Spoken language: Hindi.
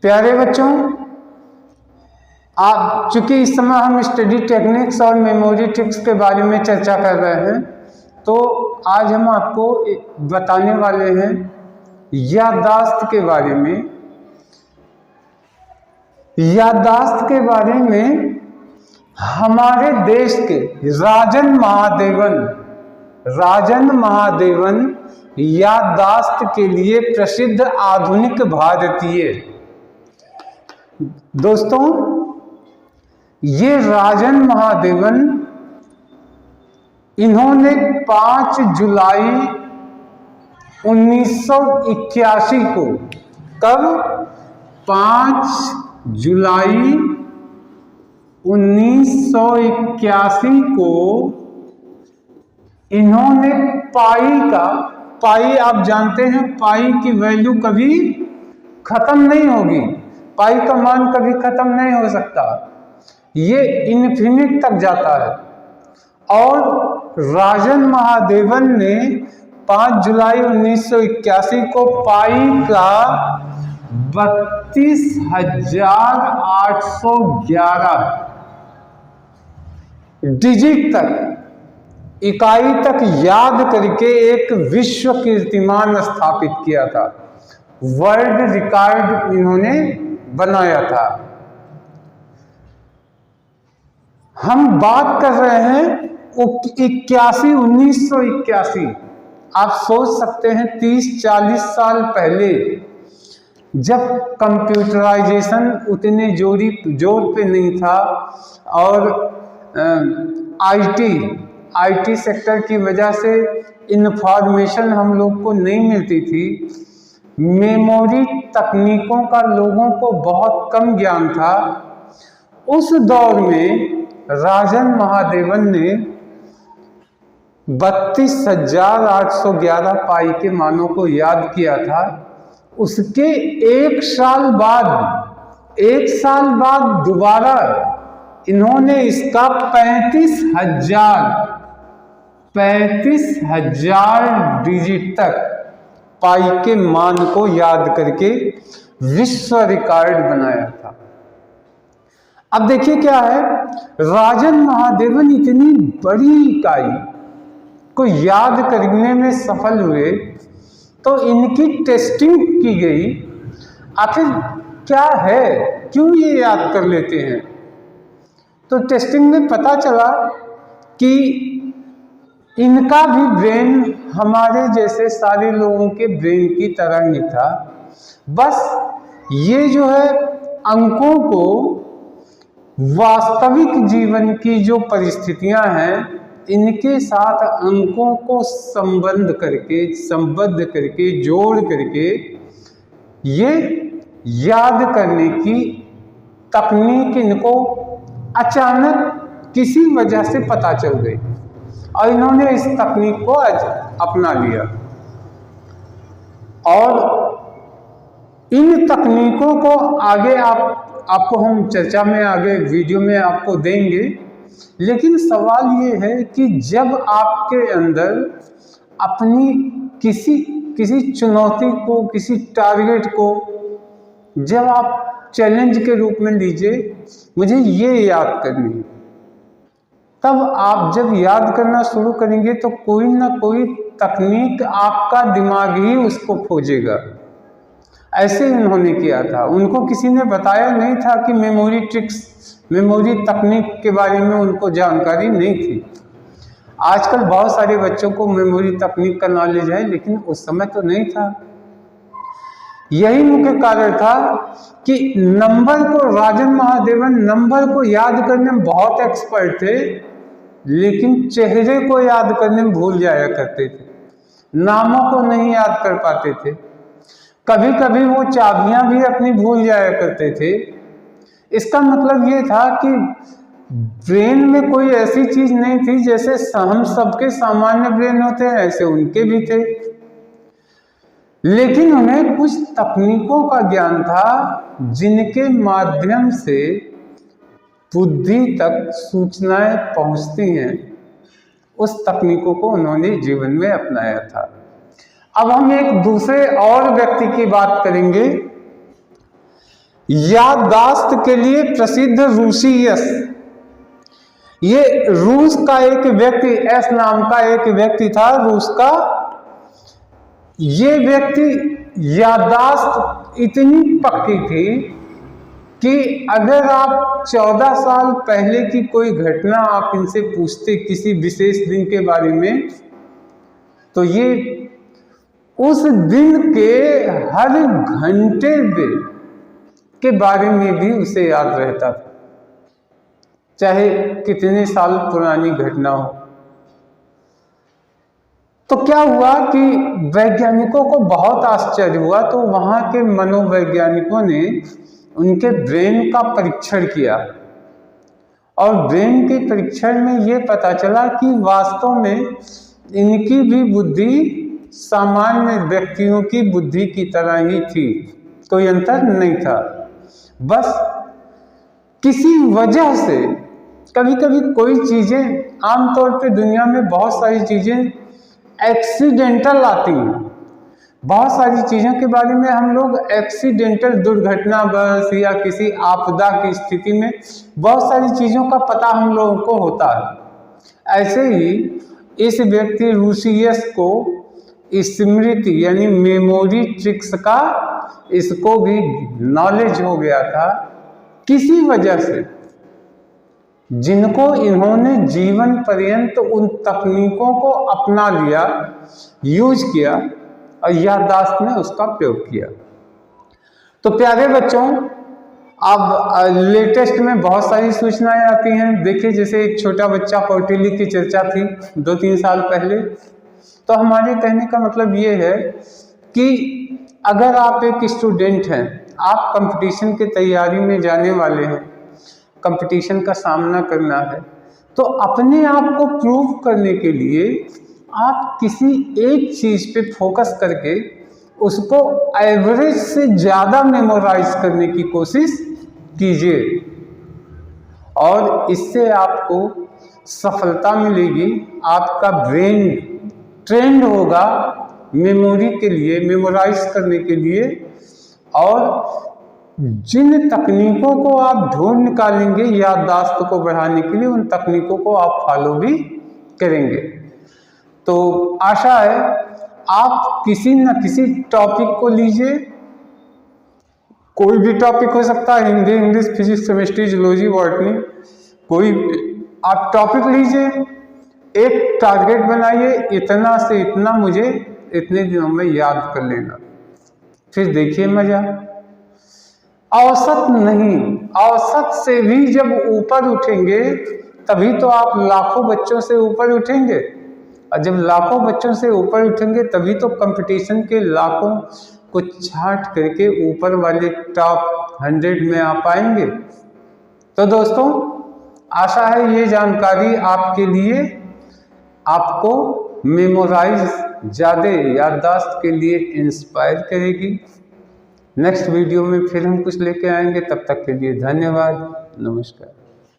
प्यारे बच्चों, आप चूंकि इस समय हम स्टडी टेक्निक्स और मेमोरी ट्रिक्स के बारे में चर्चा कर रहे हैं, तो आज हम आपको बताने वाले हैं याददाश्त के बारे में। याददाश्त के बारे में हमारे देश के राजन महादेवन याददाश्त के लिए प्रसिद्ध आधुनिक भारतीय। दोस्तों, ये राजन महादेवन, इन्होंने 5 जुलाई 1981 को, कब? 5 जुलाई 1981 को इन्होंने पाई आप जानते हैं, पाई की वैल्यू कभी खत्म नहीं होगी, पाई का मान कभी खत्म नहीं हो सकता, ये इन्फिनिट तक जाता है। और राजन महादेवन ने 5 जुलाई 1981 को पाई का 32,811 डिजिट तक, इकाई तक याद करके एक विश्व कीर्तिमान स्थापित किया था, वर्ल्ड रिकॉर्ड इन्होंने बनाया था। हम बात कर रहे हैं 1981। आप सोच सकते हैं 30-40 साल पहले, जब कंप्यूटराइजेशन उतने जोर पे नहीं था और आईटी सेक्टर की वजह से इन्फॉर्मेशन हम लोग को नहीं मिलती थी, मेमोरी तकनीकों का लोगों को बहुत कम ज्ञान था। उस दौर में राजन महादेवन ने 32,811 पाई के मानों को याद किया था। उसके एक साल बाद दोबारा इन्होंने इसका 35,000 डिजिट तक पाई के मान को याद करके विश्व रिकॉर्ड बनाया था। अब देखिए क्या है, राजन महादेवन इतनी बड़ी इकाई को याद करने में सफल हुए, तो इनकी टेस्टिंग की गई। आखिर क्या है, क्यों ये याद कर लेते हैं? तो टेस्टिंग में पता चला कि इनका भी ब्रेन हमारे जैसे सारे लोगों के ब्रेन की तरह ही था, बस ये जो है अंकों को वास्तविक जीवन की जो परिस्थितियां हैं इनके साथ अंकों को संबद्ध करके जोड़ करके ये याद करने की तकनीक इनको अचानक किसी वजह से पता चल गई और इन्होंने इस तकनीक को अपना लिया। और इन तकनीकों को आगे आपको हम चर्चा में, आगे वीडियो में आपको देंगे। लेकिन सवाल ये है कि जब आपके अंदर अपनी किसी चुनौती को, किसी टारगेट को जब आप चैलेंज के रूप में लीजिए, मुझे ये याद करनी है, तब आप जब याद करना शुरू करेंगे तो कोई ना कोई तकनीक आपका दिमाग ही उसको खोजेगा। ऐसे इन्होंने किया था, उनको किसी ने बताया नहीं था कि मेमोरी ट्रिक्स, मेमोरी तकनीक के बारे में उनको जानकारी नहीं थी। आजकल बहुत सारे बच्चों को मेमोरी तकनीक का नॉलेज है, लेकिन उस समय तो नहीं था। यही मुख्य कारण था कि राजन महादेवन नंबर को याद करने में बहुत एक्सपर्ट थे, लेकिन चेहरे को याद करने में भूल जाया करते थे, नामों को नहीं याद कर पाते थे, कभी कभी वो चाबियां भी अपनी भूल जाया करते थे। इसका मतलब ये था कि ब्रेन में कोई ऐसी चीज नहीं थी जैसे हम सबके सामान्य ब्रेन होते हैं, ऐसे उनके भी थे, लेकिन उन्हें कुछ तकनीकों का ज्ञान था जिनके माध्यम से बुद्धि तक सूचनाएं पहुंचती हैं। उस तकनीकों को उन्होंने जीवन में अपनाया था। अब हम एक दूसरे और व्यक्ति की बात करेंगे याददाश्त के लिए प्रसिद्ध रूसी यश, ये रूस का एक व्यक्ति, एस नाम का एक व्यक्ति था रूस का। ये व्यक्ति याददाश्त इतनी पक्की थी कि अगर आप 14 साल पहले की कोई घटना आप इनसे पूछते किसी विशेष दिन के बारे में, तो ये उस दिन के हर घंटे के बारे में भी उसे याद रहता था, चाहे कितने साल पुरानी घटना हो। तो क्या हुआ कि वैज्ञानिकों को बहुत आश्चर्य हुआ, तो वहां के मनोवैज्ञानिकों ने उनके ब्रेन का परीक्षण किया और ब्रेन के परीक्षण में ये पता चला कि वास्तव में इनकी भी बुद्धि सामान्य व्यक्तियों की बुद्धि की तरह ही थी, कोई अंतर नहीं था। बस किसी वजह से कभी कभी कोई चीजें, आमतौर पे दुनिया में बहुत सारी चीजें एक्सीडेंटल आती हैं, बहुत सारी चीज़ों के बारे में हम लोग एक्सीडेंटल, दुर्घटना बस या किसी आपदा की स्थिति में बहुत सारी चीज़ों का पता हम लोगों को होता है। ऐसे ही इस व्यक्ति रूसियस को स्मृति यानी मेमोरी ट्रिक्स का इसको भी नॉलेज हो गया था किसी वजह से, जिनको इन्होंने जीवन पर्यंत उन तकनीकों को अपना लिया, यूज किया और याददाश्त में उसका प्रयोग किया। तो प्यारे बच्चों, अब लेटेस्ट में बहुत सारी सूचनाएं आती हैं। देखिए, जैसे एक छोटा बच्चा कौटिल्य की चर्चा थी 2-3 साल पहले। तो हमारे कहने का मतलब ये है कि अगर आप एक स्टूडेंट हैं, आप कंपटीशन की तैयारी में जाने वाले हैं, कंपटीशन का सामना करना है, तो अपने आप को प्रूव करने के लिए आप किसी एक चीज पे फोकस करके उसको एवरेज से ज़्यादा मेमोराइज करने की कोशिश कीजिए और इससे आपको सफलता मिलेगी। आपका ब्रेन ट्रेंड होगा मेमोरी के लिए, मेमोराइज करने के लिए, और जिन तकनीकों को आप ढूंढ निकालेंगे याददाश्त को बढ़ाने के लिए, उन तकनीकों को आप फॉलो भी करेंगे। तो आशा है आप किसी न किसी टॉपिक को लीजिए, कोई भी टॉपिक हो सकता है, Hindi, English, physics, chemistry, zoology, botany, कोई आप टॉपिक लीजिए, एक टारगेट बनाइए, इतना से इतना मुझे इतने दिनों में याद कर लेना, फिर देखिए मजा। औसत नहीं, औसत से भी जब ऊपर उठेंगे तभी तो आप लाखों बच्चों से ऊपर उठेंगे, और जब लाखों बच्चों से ऊपर उठेंगे तभी तो कंपटीशन के लाखों को छांट करके ऊपर वाले टॉप 100 में आ पाएंगे। तो दोस्तों, आशा है ये जानकारी आपके लिए आपको मेमोराइज ज़्यादा याददाश्त के लिए इंस्पायर करेगी। नेक्स्ट वीडियो में फिर हम कुछ लेके आएंगे, तब तक के लिए धन्यवाद, नमस्कार।